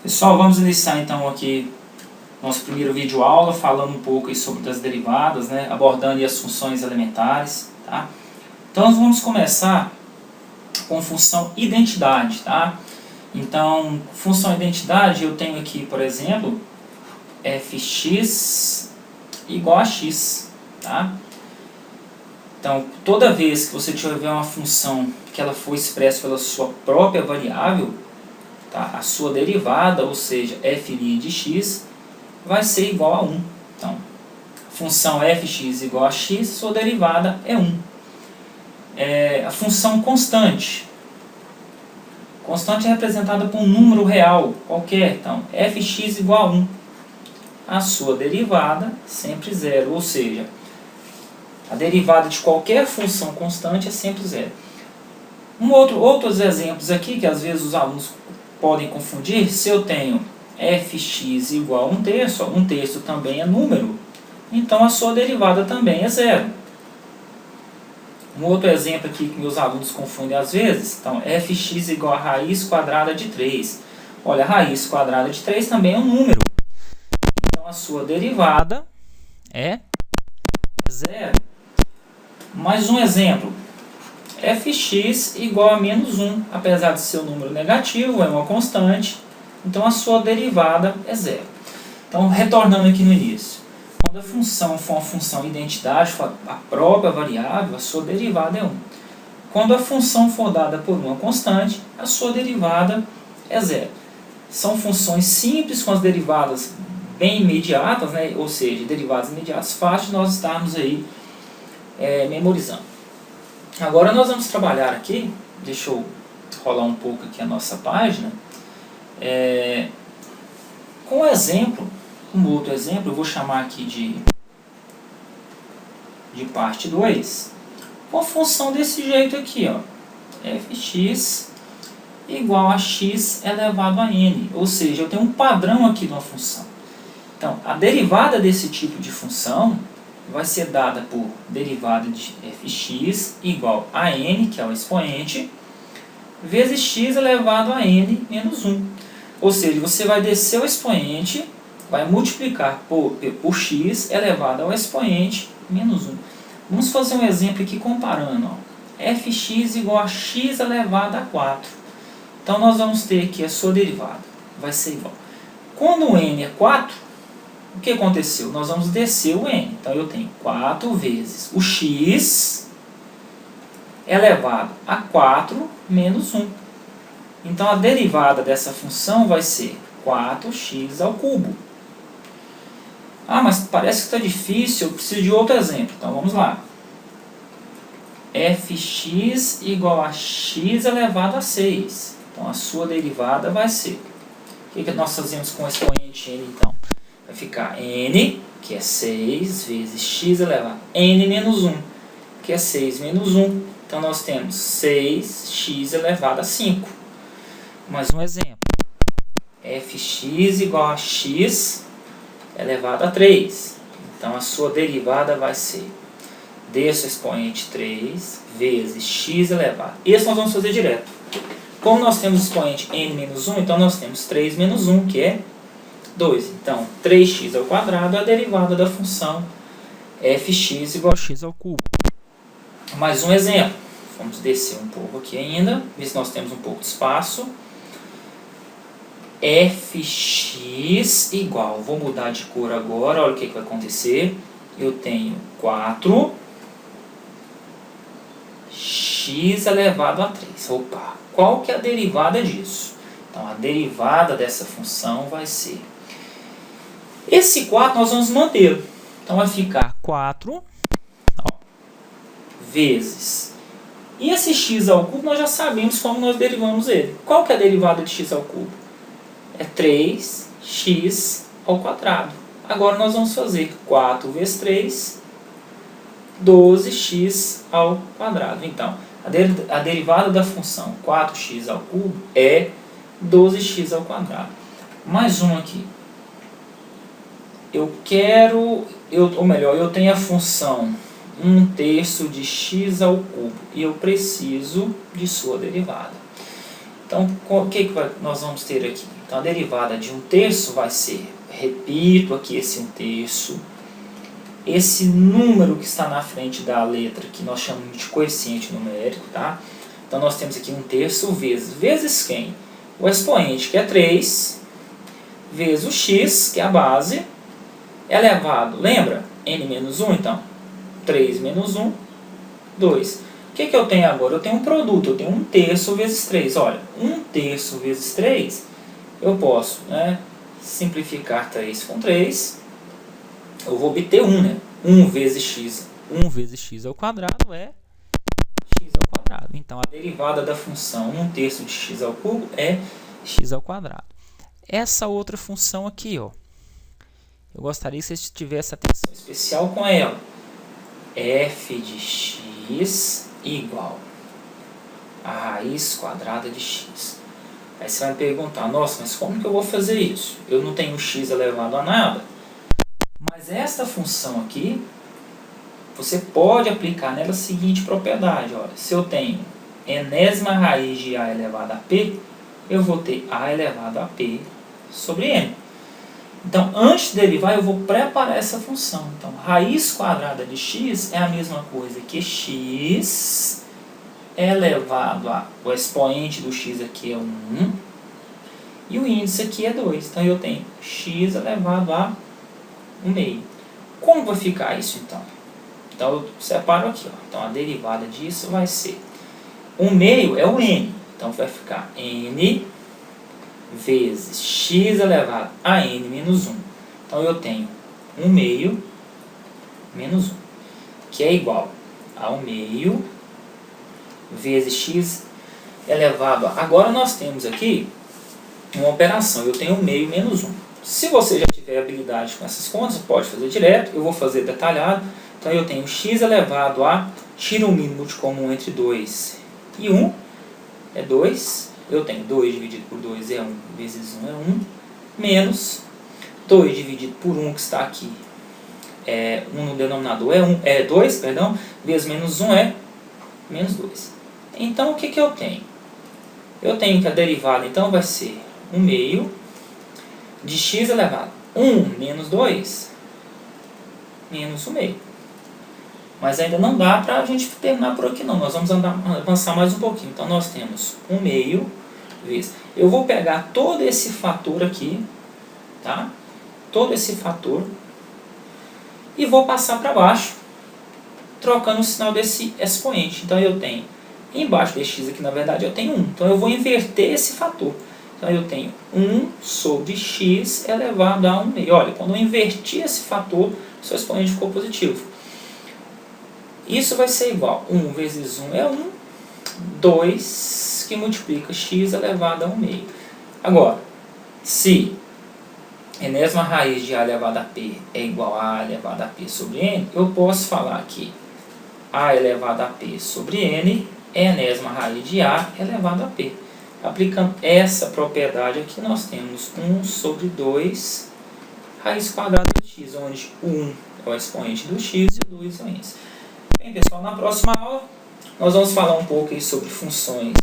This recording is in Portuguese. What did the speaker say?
Pessoal, vamos iniciar então aqui nosso primeiro vídeo aula, falando um pouco aí sobre as derivadas, né? Abordando aí as funções elementares, tá? Então nós vamos começar com função identidade, tá? Então, função identidade eu tenho aqui, por exemplo, fx igual a x, tá? Então, toda vez que você tiver uma função que ela for expressa pela sua própria variável, tá? A sua derivada, ou seja, f' de x, vai ser igual a 1. Então, função fx igual a x, sua derivada é 1. A função constante. Constante é representada por um número real qualquer. Então, fx igual a 1. A sua derivada sempre 0, ou seja, a derivada de qualquer função constante é sempre 0. Outros exemplos aqui, que às vezes os alunos podem confundir, se eu tenho fx igual a 1/3, 1/3 também é número, então a sua derivada também é 0. Um outro exemplo aqui que meus alunos confundem às vezes, então fx igual a raiz quadrada de 3. Olha, a raiz quadrada de 3 também é um número, então a sua derivada é 0. Mais um exemplo, fx igual a menos 1, apesar de ser um número negativo, é uma constante, então a sua derivada é 0. Então, retornando aqui no início, quando a função for uma função identidade, for a própria variável, a sua derivada é 1. Quando a função for dada por uma constante, a sua derivada é 0. São funções simples com as derivadas bem imediatas, né? Ou seja, derivadas imediatas fáceis de nós estarmos aí memorizando. Agora nós vamos trabalhar aqui, deixa eu rolar um pouco aqui a nossa página, com um exemplo, um outro exemplo, eu vou chamar aqui de parte 2, uma função desse jeito aqui, ó, fx igual a x elevado a n, ou seja, eu tenho um padrão aqui de uma função. Então, a derivada desse tipo de função vai ser dada por derivada de fx igual a n, que é o expoente, vezes x elevado a n menos 1. Ou seja, você vai descer o expoente, vai multiplicar por x elevado ao expoente menos 1. Vamos fazer um exemplo aqui comparando. Fx igual a x elevado a 4. Então, nós vamos ter aqui a sua derivada. Vai ser igual. Quando o n é 4, o que aconteceu? Nós vamos descer o n. Então, eu tenho 4 vezes o x elevado a 4 menos 1. Então, a derivada dessa função vai ser 4x ao cubo. Ah, mas parece que está difícil, eu preciso de outro exemplo. Então, vamos lá. Fx igual a x elevado a 6. Então, a sua derivada vai ser... O que nós fazemos com o expoente n, então? Vai ficar n, que é 6, vezes x elevado a n menos 1, que é 6 menos 1. Então, nós temos 6x elevado a 5. Mais um exemplo. Fx igual a x elevado a 3. Então, a sua derivada vai ser desse expoente 3 vezes x elevado. Esse nós vamos fazer direto. Como nós temos o expoente n menos 1, então nós temos 3 menos 1, que é 2. Então, 3x ao quadrado é a derivada da função fx igual a x ao cubo. Mais um exemplo. Vamos descer um pouco aqui ainda, ver se nós temos um pouco de espaço. Fx igual, vou mudar de cor agora, olha o que vai acontecer. Eu tenho 4x elevado a 3. Opa, qual que é a derivada disso? Então, a derivada dessa função vai ser... Esse 4 nós vamos manter. Então, vai ficar 4 vezes... E esse x ao cubo, nós já sabemos como nós derivamos ele. Qual que é a derivada de x ao cubo? É 3x ao quadrado. Agora, nós vamos fazer 4 vezes 3, 12x ao quadrado. Então, a derivada da função 4x ao cubo é 12x ao quadrado. Mais um aqui. Eu tenho a função 1/3 de x ao cubo e eu preciso de sua derivada. Então, o que nós vamos ter aqui? Então, a derivada de 1/3 vai ser, repito aqui esse 1/3, esse número que está na frente da letra, que nós chamamos de coeficiente numérico, tá? Então, nós temos aqui 1/3 vezes quem? O expoente, que é 3, vezes o x, que é a base, elevado, lembra? n-1, então, 3 menos 1, 2. O que eu tenho agora? Eu tenho um produto, eu tenho 1/3 vezes 3. Olha, 1/3 vezes 3, eu posso, né, simplificar 3 com 3, eu vou obter 1, né? 1 vezes x. 1 vezes x ao quadrado é x ao quadrado. Então, a derivada da função 1/3 de x ao cubo é x ao quadrado. Essa outra função aqui, ó, eu gostaria que vocês tivessem atenção especial com ela. F de x igual a raiz quadrada de x. Aí você vai me perguntar, nossa, mas como que eu vou fazer isso? Eu não tenho x elevado a nada. Mas esta função aqui, você pode aplicar nela a seguinte propriedade. Olha, se eu tenho enésima raiz de a elevado a p, eu vou ter a elevado a p sobre n. Então, antes de derivar, eu vou preparar essa função. Então, raiz quadrada de x é a mesma coisa que x elevado a... O expoente do x aqui é 1 e o índice aqui é 2. Então, eu tenho x elevado a 1/2. Como vai ficar isso, então? Então, eu separo aqui. Ó. Então, a derivada disso vai ser 1/2 é o n. Então, vai ficar n vezes x elevado a n menos 1. Então, eu tenho 1/2 menos 1, que é igual a 1/2 vezes x elevado a... Agora, nós temos aqui uma operação. Eu tenho 1/2 menos 1. Se você já tiver habilidade com essas contas, pode fazer direto. Eu vou fazer detalhado. Então, eu tenho x elevado a... Tira o mínimo de comum entre 2 e 1. É 2. Eu tenho 2 dividido por 2 é 1, vezes 1 é 1, menos 2 dividido por 1, que está aqui, 1 no denominador é 2, perdão, vezes menos 1 é menos 2. Então, o que eu tenho? Eu tenho que a derivada, então, vai ser 1/2 de x elevado a 1 menos 2, menos 1/2. Mas ainda não dá para a gente terminar por aqui não, nós vamos avançar mais um pouquinho. Então, nós temos 1/2 vezes... Eu vou pegar todo esse fator aqui, tá? Todo esse fator, e vou passar para baixo, trocando o sinal desse expoente. Então, eu tenho, embaixo desse x aqui, na verdade, eu tenho 1. Então, eu vou inverter esse fator. Então, eu tenho 1 sobre x elevado a 1/2. Olha, quando eu inverti esse fator, o seu expoente ficou positivo. Isso vai ser igual, 1 vezes 1 é 1, 2 que multiplica x elevado a 1/2. Agora, se enésima raiz de a elevado a p é igual a elevado a p sobre n, eu posso falar que a elevado a p sobre n é enésima raiz de a elevado a p. Aplicando essa propriedade aqui, nós temos 1 sobre 2 raiz quadrada de x, onde o 1 é o expoente do x e o 2 é o índice. Bem, pessoal, na próxima aula nós vamos falar um pouco aí sobre funções